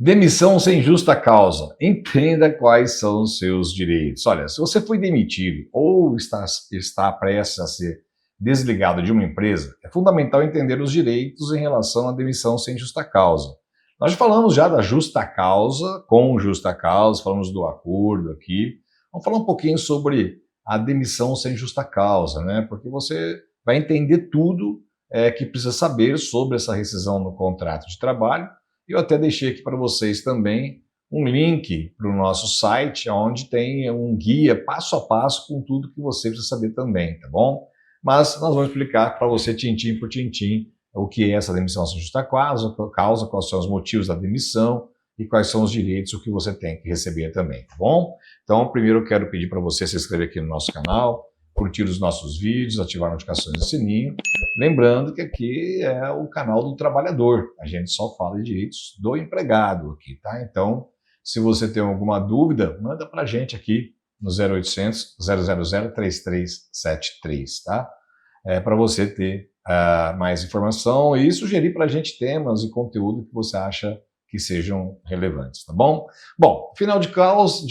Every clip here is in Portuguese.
Demissão sem justa causa. Entenda quais são os seus direitos. Olha, se você foi demitido ou está prestes a ser desligado de uma empresa, é fundamental entender os direitos em relação à demissão sem justa causa. Nós falamos já da justa causa, com justa causa, falamos do acordo aqui. Vamos falar um pouquinho sobre a demissão sem justa causa, né? Porque você vai entender tudo que precisa saber sobre essa rescisão no contrato de trabalho. Eu até deixei aqui para vocês também um link para o nosso site, onde tem um guia passo a passo com tudo que você precisa saber também, tá bom? Mas nós vamos explicar para você, tintim por tintim, o que é essa demissão sem justa causa, quais são os motivos da demissão e quais são os direitos, o que você tem que receber também, tá bom? Então, primeiro eu quero pedir para você se inscrever aqui no nosso canal, curtir os nossos vídeos, ativar notificações do sininho. Lembrando que aqui é o canal do trabalhador, a gente só fala de direitos do empregado aqui, tá? Então, se você tem alguma dúvida, manda pra gente aqui no 0800 000 3373, tá? Para você ter mais informação e sugerir pra gente temas e conteúdo que você acha que sejam relevantes, tá bom? Bom, afinal de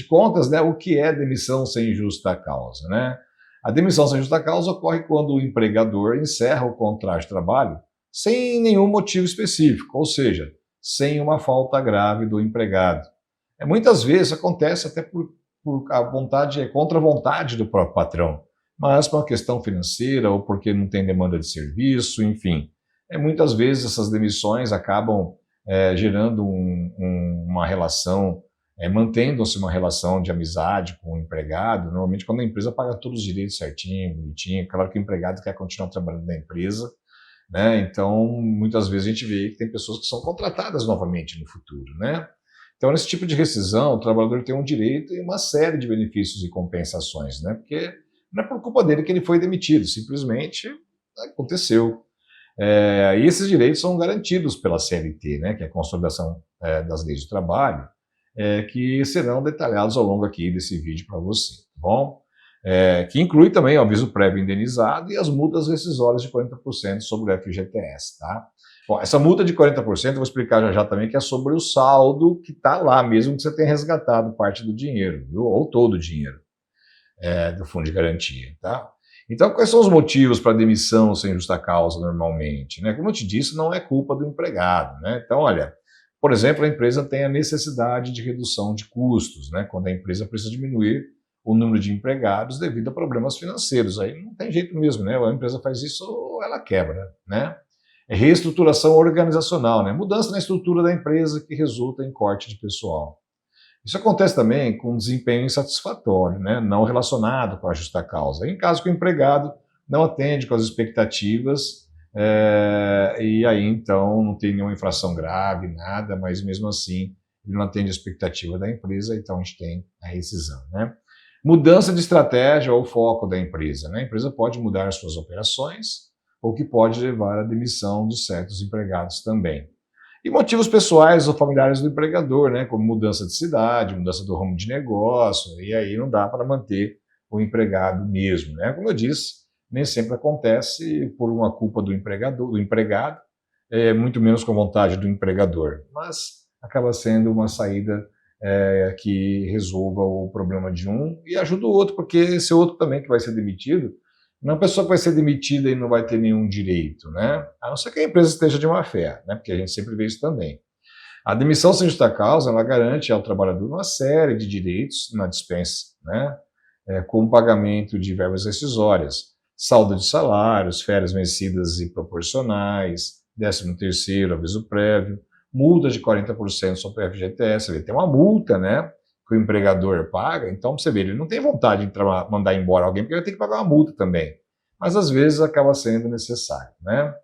contas, né, o que é demissão sem justa causa, né? A demissão sem justa causa ocorre quando o empregador encerra o contrato de trabalho sem nenhum motivo específico, ou seja, sem uma falta grave do empregado. Muitas vezes acontece até por a vontade, contra a vontade do próprio patrão, mas por uma questão financeira ou porque não tem demanda de serviço, enfim. Muitas vezes essas demissões acabam gerando uma relação, mantendo-se uma relação de amizade com o empregado, normalmente quando a empresa paga todos os direitos certinho, bonitinho, claro que o empregado quer continuar trabalhando na empresa, né? Então, muitas vezes a gente vê que tem pessoas que são contratadas novamente no futuro, né? Então, nesse tipo de rescisão, o trabalhador tem um direito e uma série de benefícios e compensações, né? Porque não é por culpa dele que ele foi demitido, simplesmente aconteceu. E esses direitos são garantidos pela CLT, né? Que é a Consolidação das Leis do Trabalho, que serão detalhados ao longo aqui desse vídeo para você, tá bom? Que inclui também o aviso prévio indenizado e as multas rescisórias de 40% sobre o FGTS, tá? Bom, essa multa de 40% eu vou explicar já também, que é sobre o saldo que está lá, mesmo que você tenha resgatado parte do dinheiro, viu? Ou todo o dinheiro do fundo de garantia, tá? Então, quais são os motivos para demissão sem justa causa normalmente, né? Como eu te disse, não é culpa do empregado, né? Então, olha, por exemplo, a empresa tem a necessidade de redução de custos, né? Quando a empresa precisa diminuir o número de empregados devido a problemas financeiros. Aí não tem jeito mesmo, né? Ou a empresa faz isso ou ela quebra, né? Reestruturação organizacional, né? Mudança na estrutura da empresa que resulta em corte de pessoal. Isso acontece também com desempenho insatisfatório, né? Não relacionado com a justa causa. Em caso que o empregado não atende com as expectativas, e aí então não tem nenhuma infração grave, nada, mas mesmo assim ele não atende a expectativa da empresa, então a gente tem a rescisão, né? Mudança de estratégia ou foco da empresa, né? A empresa pode mudar suas operações, o que pode levar à demissão de certos empregados também. E motivos pessoais ou familiares do empregador, né? Como mudança de cidade, mudança do ramo de negócio, e aí não dá para manter o empregado mesmo, né? Como eu disse, nem sempre acontece por uma culpa do empregado, muito menos com vontade do empregador, mas acaba sendo uma saída que resolva o problema de um e ajuda o outro, porque esse outro também que vai ser demitido, uma pessoa que vai ser demitida e não vai ter nenhum direito, né? A não ser que a empresa esteja de má fé, né? Porque a gente sempre vê isso também. A demissão sem justa causa, ela garante ao trabalhador uma série de direitos na dispensa, né? Como pagamento de verbas rescisórias, saldo de salários, férias vencidas e proporcionais, 13º, aviso prévio, multa de 40% sobre o FGTS, ele tem uma multa, né? Que o empregador paga, então você vê, ele não tem vontade de mandar embora alguém, porque ele tem que pagar uma multa também. Mas às vezes acaba sendo necessário, né?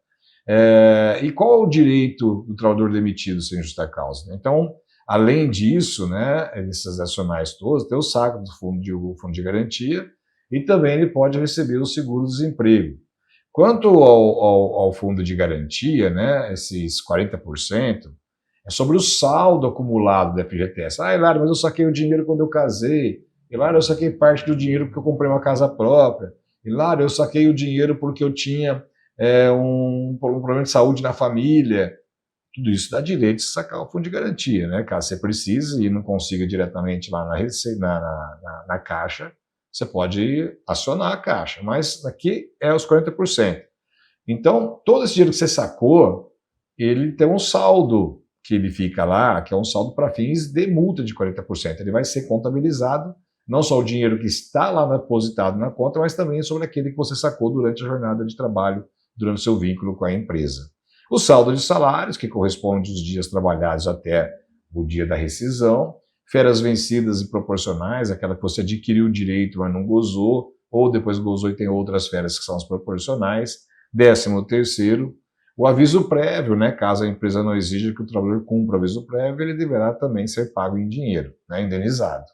E qual é o direito do trabalhador demitido sem justa causa? Então, além disso, né, desses adicionais todos, tem o saque do fundo de garantia e também ele pode receber o seguro-desemprego. Quanto ao fundo de garantia, né, esses 40%, é sobre o saldo acumulado do FGTS. Hilário, mas eu saquei o dinheiro quando eu casei. Hilário, eu saquei parte do dinheiro porque eu comprei uma casa própria. Hilário, eu saquei o dinheiro porque eu tinha um problema de saúde na família. tudo isso dá direito de sacar o fundo de garantia, né? Caso você precise e não consiga diretamente lá na Caixa, você pode acionar a Caixa, mas aqui é os 40%. Então, todo esse dinheiro que você sacou, ele tem um saldo que ele fica lá, que é um saldo para fins de multa de 40%. Ele vai ser contabilizado, não só o dinheiro que está lá depositado na conta, mas também sobre aquele que você sacou durante a jornada de trabalho, durante o seu vínculo com a empresa. O saldo de salários, que corresponde aos dias trabalhados até o dia da rescisão, férias vencidas e proporcionais, aquela que você adquiriu o direito, mas não gozou, ou depois gozou e tem outras férias que são as proporcionais. 13º, o aviso prévio, né? Caso a empresa não exija que o trabalhador cumpra o aviso prévio, ele deverá também ser pago em dinheiro, né? Indenizado.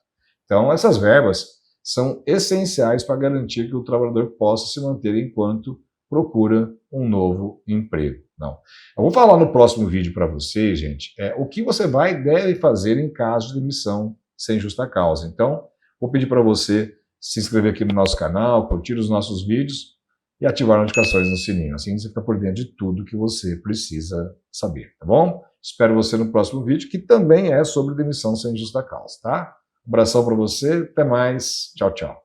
Então, essas verbas são essenciais para garantir que o trabalhador possa se manter enquanto procura um novo emprego. Não. Eu vou falar no próximo vídeo para vocês, gente, o que você deve fazer em caso de demissão sem justa causa. Então, vou pedir para você se inscrever aqui no nosso canal, curtir os nossos vídeos e ativar notificações no sininho. Assim você fica por dentro de tudo que você precisa saber, tá bom? Espero você no próximo vídeo, que também é sobre demissão sem justa causa, tá? Um abração para você, até mais, tchau, tchau.